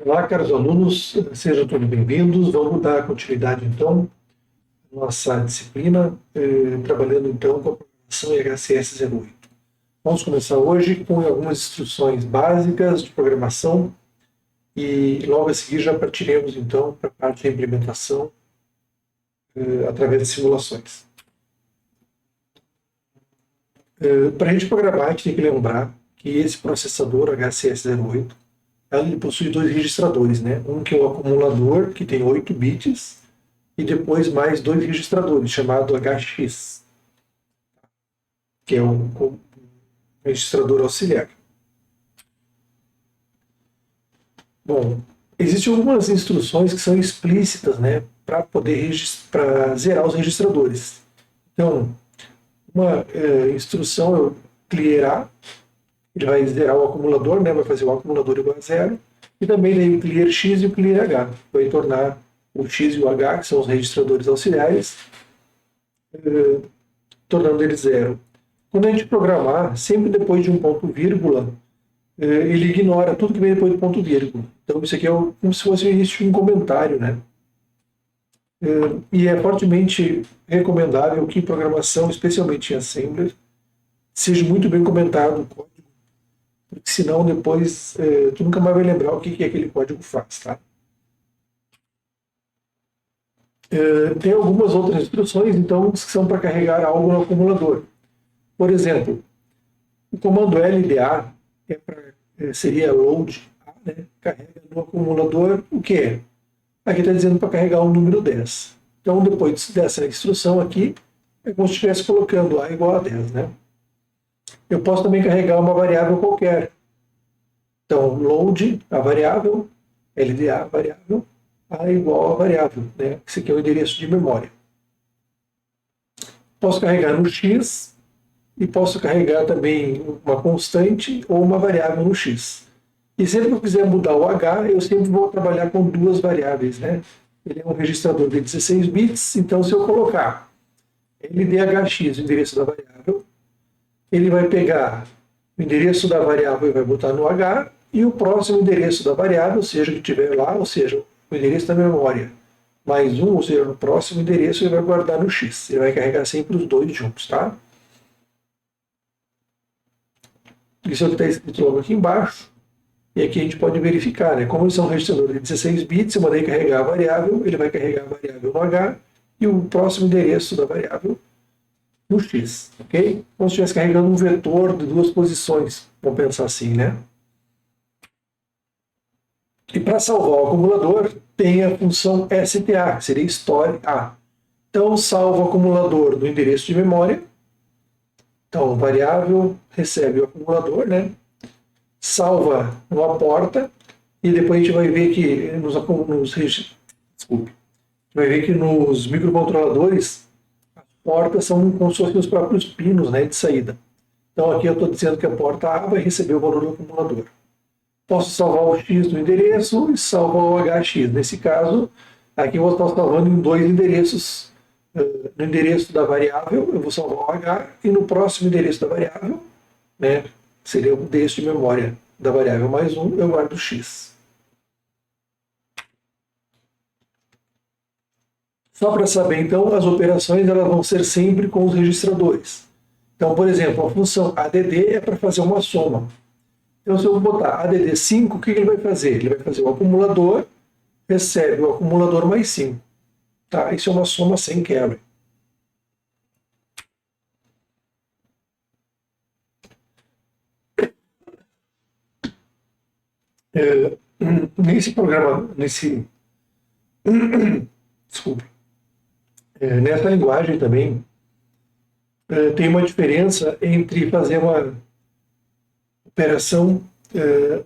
Olá, caros alunos, sejam todos bem-vindos. Vamos dar continuidade, então, à nossa disciplina, trabalhando, então, com a programação em HCS08. Vamos começar hoje com algumas instruções básicas de programação e, logo a seguir, já partiremos, então, para a parte da implementação através de simulações. Para a gente programar, a gente tem que lembrar que esse processador HCS08 ele possui dois registradores, né? Um que é o acumulador, que tem 8 bits, e depois mais dois registradores, chamado HX, que é o registrador auxiliar. Bom, existem algumas instruções que são explícitas, né, para poder para zerar os registradores. Então, uma instrução é o clear A, ele vai zerar o acumulador, né, vai fazer o acumulador igual a zero, e também daí o clear X e o clear H, vai tornar o X e o H, que são os registradores auxiliares, tornando ele zero. Quando a gente programar, sempre depois de um ponto vírgula, ele ignora tudo que vem depois do ponto vírgula. Então isso aqui é como se fosse o início de um comentário, né? E é fortemente recomendável que em programação, especialmente em Assembler, seja muito bem comentado o código, porque senão depois tu nunca mais vai lembrar o que aquele código faz, tá? Tem algumas outras instruções, então, que são para carregar algo no acumulador. Por exemplo, o comando LDA seria load, né? Carrega no acumulador o que é? Aqui está dizendo para carregar o número 10. Então, depois dessa instrução aqui, é como se estivesse colocando A igual a 10, né? Eu posso também carregar uma variável qualquer. Então, load, a variável, LDA, variável, A igual a variável, né? Esse aqui é o endereço de memória. Posso carregar no X e posso carregar também uma constante ou uma variável no X. E sempre que eu quiser mudar o H, eu sempre vou trabalhar com duas variáveis, né? Ele é um registrador de 16 bits, então se eu colocar LDHX, o endereço da variável, ele vai pegar o endereço da variável e vai botar no H, e o próximo endereço da variável, seja que tiver lá, ou seja, o endereço da memória, mais um, ou seja, no próximo endereço, ele vai guardar no X. Ele vai carregar sempre os dois juntos, tá? Isso é o que está escrito logo aqui embaixo. E aqui a gente pode verificar, né? Como eles são registradores de 16 bits, eu mandei carregar a variável, ele vai carregar a variável no H e o próximo endereço da variável no X, ok? Como se estivesse carregando um vetor de duas posições, vamos pensar assim, né? E para salvar o acumulador, tem a função STA, que seria store A. Então, salva o acumulador do endereço de memória. Então, variável recebe o acumulador, né? Salva numa porta, e depois a gente vai ver que vai ver que nos microcontroladores as portas são como se fossem os próprios pinos, né, de saída. Então aqui eu estou dizendo que a porta A vai receber o valor do acumulador. Posso salvar o X no endereço e salvar o HX. Nesse caso, aqui eu vou estar salvando em dois endereços. No endereço da variável, eu vou salvar o H, e no próximo endereço da variável, né, seria o endereço de memória da variável mais um, eu guardo o X. Só para saber, então, as operações elas vão ser sempre com os registradores. Então, por exemplo, a função add é para fazer uma soma. Então, se eu botar add5, o que ele vai fazer? Ele vai fazer o acumulador, recebe o acumulador mais 5. Tá? Isso é uma soma sem carry. Nesse programa, desculpe, nessa linguagem também, tem uma diferença entre fazer uma operação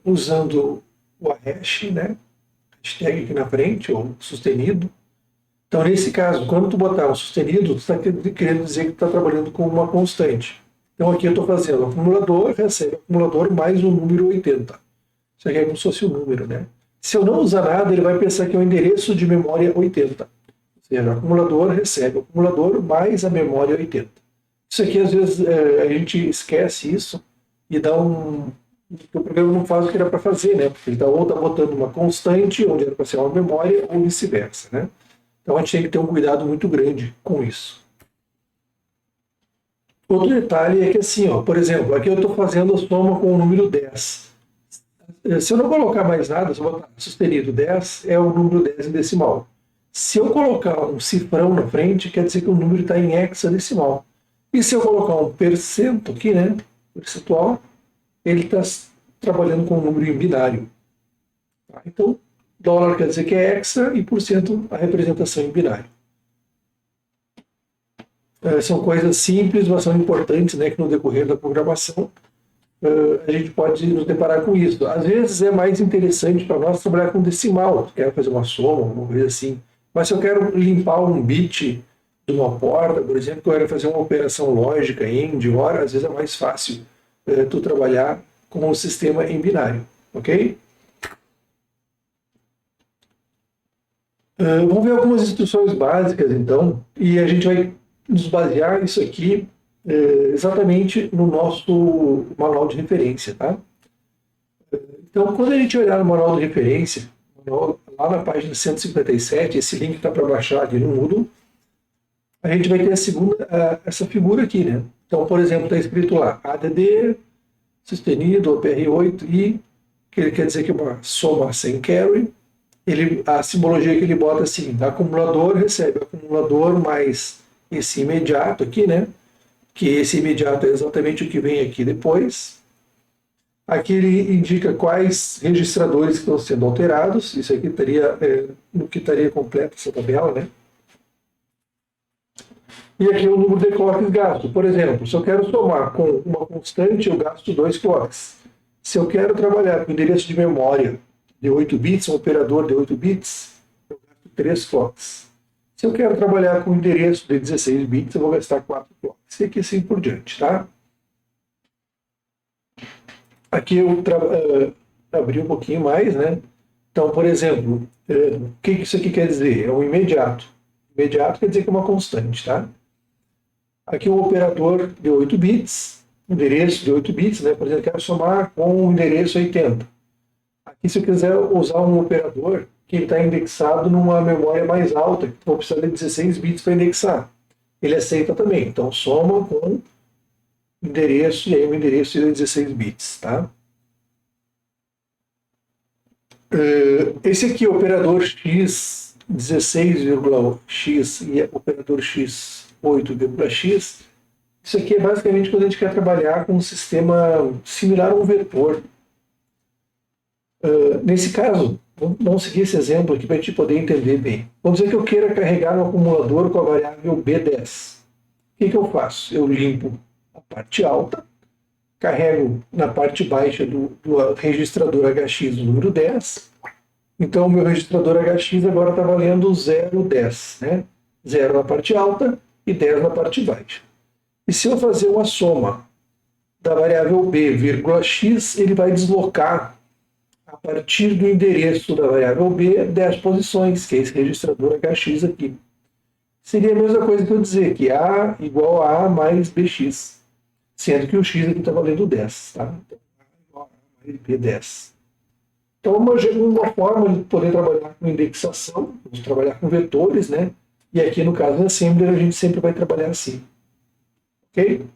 usando o hash, né, hashtag aqui na frente, ou sustenido. Então, nesse caso, quando tu botar um sustenido, tu está querendo dizer que tu está trabalhando com uma constante. Então, aqui eu estou fazendo o acumulador, recebe o acumulador mais o número 80. Isso aqui é como se fosse o número, né? Se eu não usar nada, ele vai pensar que é o endereço de memória 80. Ou seja, o acumulador recebe o acumulador mais a memória 80. Isso aqui, às vezes, a gente esquece isso e dá um o programa não faz o que era para fazer, né? Porque ele ou está botando uma constante, onde era para ser uma memória, ou vice-versa, né? Então a gente tem que ter um cuidado muito grande com isso. Outro detalhe é que assim, ó, por exemplo, aqui eu estou fazendo a soma com o número 10. Se eu não colocar mais nada, se eu botar sustenido 10, é o número 10 em decimal. Se eu colocar um cifrão na frente, quer dizer que o número está em hexadecimal. E se eu colocar um percento aqui, né, percentual, ele está trabalhando com um número em binário. Tá? Então, dólar quer dizer que é hexa e por cento a representação em binário. São coisas simples, mas são importantes, né, que no decorrer da programação a gente pode nos deparar com isso. Às vezes é mais interessante para nós trabalhar com decimal, quero fazer uma soma, alguma coisa assim. Mas se eu quero limpar um bit de uma porta, por exemplo, que eu quero fazer uma operação lógica em de hora, às vezes é mais fácil tu trabalhar com um sistema em binário, ok? Vamos ver algumas instruções básicas, então, e a gente vai nos basear isso aqui exatamente no nosso manual de referência, tá? Então, quando a gente olhar no manual de referência, lá na página 157, esse link está para baixar ali no Moodle, a gente vai ter essa figura aqui, né? Então, por exemplo, está escrito lá, ADD, sustenido, OPR8, e que ele quer dizer que é uma soma sem carry. A simbologia que ele bota assim, acumulador recebe acumulador mais esse imediato aqui, né? Que esse imediato é exatamente o que vem aqui depois. Aqui ele indica quais registradores estão sendo alterados. Isso aqui estaria no que estaria completa essa tabela, né? E aqui é o número de clocks gasto. Por exemplo, se eu quero somar com uma constante, eu gasto 2 clocks. Se eu quero trabalhar com endereço de memória de 8 bits, um operador de 8 bits, eu gasto 3 clocks. Se eu quero trabalhar com endereço de 16 bits, eu vou gastar 4 clocks. E aqui assim por diante, tá? Aqui eu abri um pouquinho mais, né? Então, por exemplo, o que isso aqui quer dizer? É um imediato. Imediato quer dizer que é uma constante, tá? Aqui um operador de 8 bits, endereço de 8 bits, né? Por exemplo, eu quero somar com o endereço 80. Aqui, se eu quiser usar um operador que está indexado numa memória mais alta, que vou precisar de 16 bits para indexar, ele aceita também. Então, soma com endereço, e aí o endereço de 16 bits, tá? Esse aqui, operador x 16,x e operador x 8,x, isso aqui é basicamente quando a gente quer trabalhar com um sistema similar a um vetor. Nesse caso, vamos seguir esse exemplo aqui para a gente poder entender bem. Vamos dizer que eu queira carregar um acumulador com a variável B10. O que eu faço? Eu limpo a parte alta, carrego na parte baixa do registrador HX o número 10. Então, o meu registrador HX agora está valendo 0,10, né? 0 na parte alta e 10 na parte baixa. E se eu fazer uma soma da variável B, vírgula x, ele vai deslocar a partir do endereço da variável B 10 posições, que é esse registrador HX aqui. Seria a mesma coisa que eu dizer que A igual a A mais BX, sendo que o X aqui está valendo 10, tá? Então, A igual a mais B10. Então, uma forma de poder trabalhar com indexação, de trabalhar com vetores, né? E aqui no caso da Assembler a gente sempre vai trabalhar assim. Ok?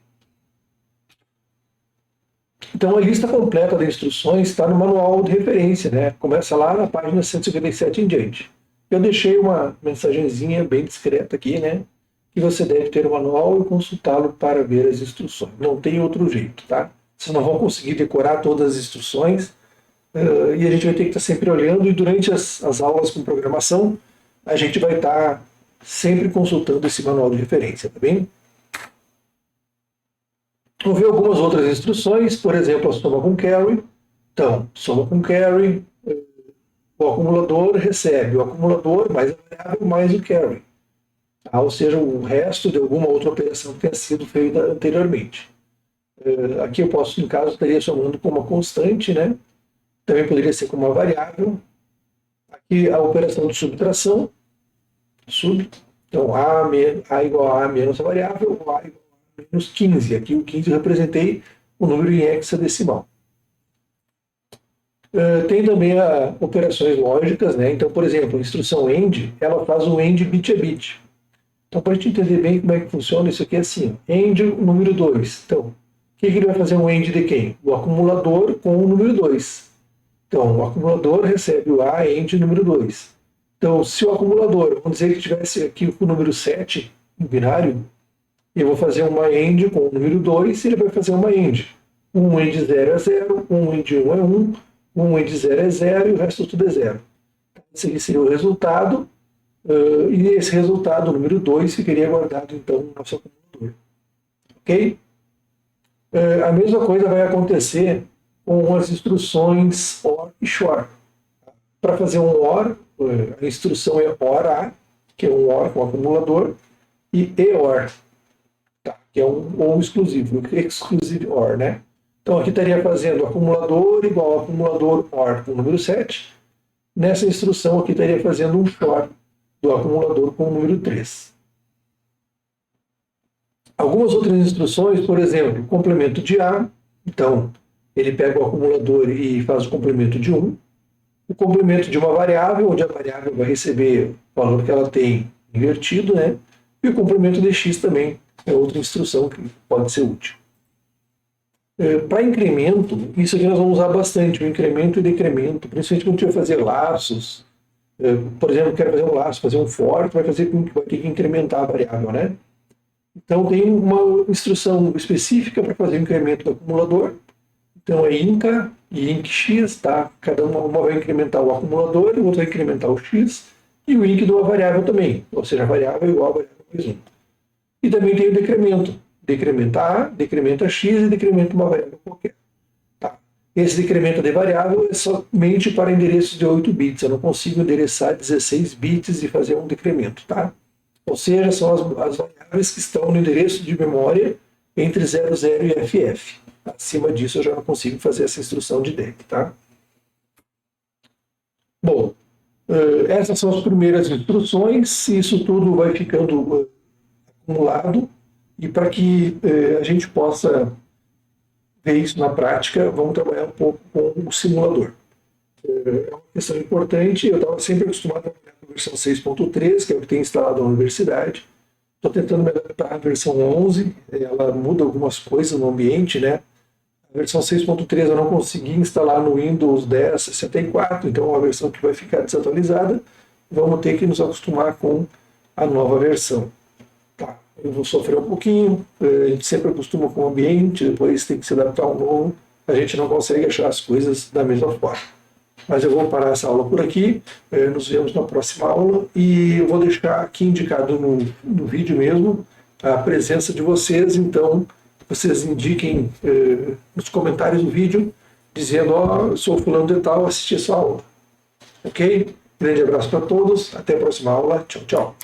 Então a lista completa de instruções está no manual de referência, né? Começa lá na página 157 em diante. Eu deixei uma mensagenzinha bem discreta aqui, né? Que você deve ter o manual e consultá-lo para ver as instruções. Não tem outro jeito, tá? Vocês não vão conseguir decorar todas as instruções e a gente vai ter que estar sempre olhando, e durante as aulas com programação a gente vai estar sempre consultando esse manual de referência, tá bem? Vamos ver algumas outras instruções, por exemplo, a soma com carry. Então, soma com carry, o acumulador recebe o acumulador mais a variável mais o carry. Tá? Ou seja, o resto de alguma outra operação que tenha sido feita anteriormente. Aqui eu posso, no caso, estaria somando com uma constante, né? Também poderia ser com uma variável. Aqui a operação de subtração, sub. Então, A igual a menos a variável, ou A igual a menos 15. Aqui o 15 eu representei o número em hexadecimal. Tem também operações lógicas, né? Então, por exemplo, a instrução AND, ela faz um AND bit a bit. Então, para a gente entender bem como é que funciona, isso aqui é assim, ó, AND número 2. Então, o que, que ele vai fazer um AND de quem? O acumulador com o número 2. Então, o acumulador recebe o A AND número 2. Então, se o acumulador, vamos dizer que tivesse aqui o número 7 no binário, eu vou fazer uma AND com o número 2 e ele vai fazer uma AND. Um AND 0 é 0, um AND 1 é 1, um AND 0 é 0 e o resto tudo é 0. Esse aqui seria o resultado, e esse resultado, o número 2, ficaria guardado então no nosso acumulador. Ok? A mesma coisa vai acontecer com as instruções OR e SHOR. Para fazer um OR, a instrução é OR-A, que é um OR com acumulador, e EOR, tá, que é um OR exclusivo, exclusive OR, né? Então aqui estaria fazendo acumulador igual ao acumulador OR com o número 7. Nessa instrução aqui estaria fazendo um SHOR do acumulador com o número 3. Algumas outras instruções, por exemplo, complemento de A. Então, ele pega o acumulador e faz o complemento de 1. O complemento de uma variável, onde a variável vai receber o valor que ela tem invertido, né? E o complemento de x também é outra instrução que pode ser útil. Para incremento, isso aqui nós vamos usar bastante, o incremento e decremento, principalmente quando a gente vai fazer laços. Por exemplo, quero fazer um laço, fazer um for, vai ter que incrementar a variável, né? Então tem uma instrução específica para fazer o incremento do acumulador. Então é INCA e INCX, tá? Cada uma vai incrementar o acumulador e o outro vai incrementar o x, e o INC de uma variável também, ou seja, a variável é igual a variável mais 1. E também tem o decremento. Decrementa A, decrementa x e decrementa uma variável qualquer. Tá? Esse decremento de variável é somente para endereços de 8 bits. Eu não consigo endereçar 16 bits e fazer um decremento, tá? Ou seja, são as variáveis que estão no endereço de memória entre 00 e FF. Acima disso eu já não consigo fazer essa instrução de DEC, tá? Bom, essas são as primeiras instruções. Isso tudo vai ficando acumulado. E para que a gente possa ver isso na prática, vamos trabalhar um pouco com o simulador. É uma questão importante. Eu estava sempre acostumado a trabalhar com a versão 6.3, que é o que tem instalado na universidade. Estou tentando me adaptar à versão 11, ela muda algumas coisas no ambiente, né? A versão 6.3 eu não consegui instalar no Windows 10 64, então é uma versão que vai ficar desatualizada. Vamos ter que nos acostumar com a nova versão. Tá, eu vou sofrer um pouquinho, a gente sempre acostuma com o ambiente, depois tem que se adaptar ao novo, a gente não consegue achar as coisas da mesma forma. Mas eu vou parar essa aula por aqui, nos vemos na próxima aula, e eu vou deixar aqui indicado no vídeo mesmo a presença de vocês, então vocês indiquem nos comentários do vídeo, dizendo, ó, sou fulano de tal, assisti essa aula. Ok? Grande abraço para todos, até a próxima aula, tchau, tchau.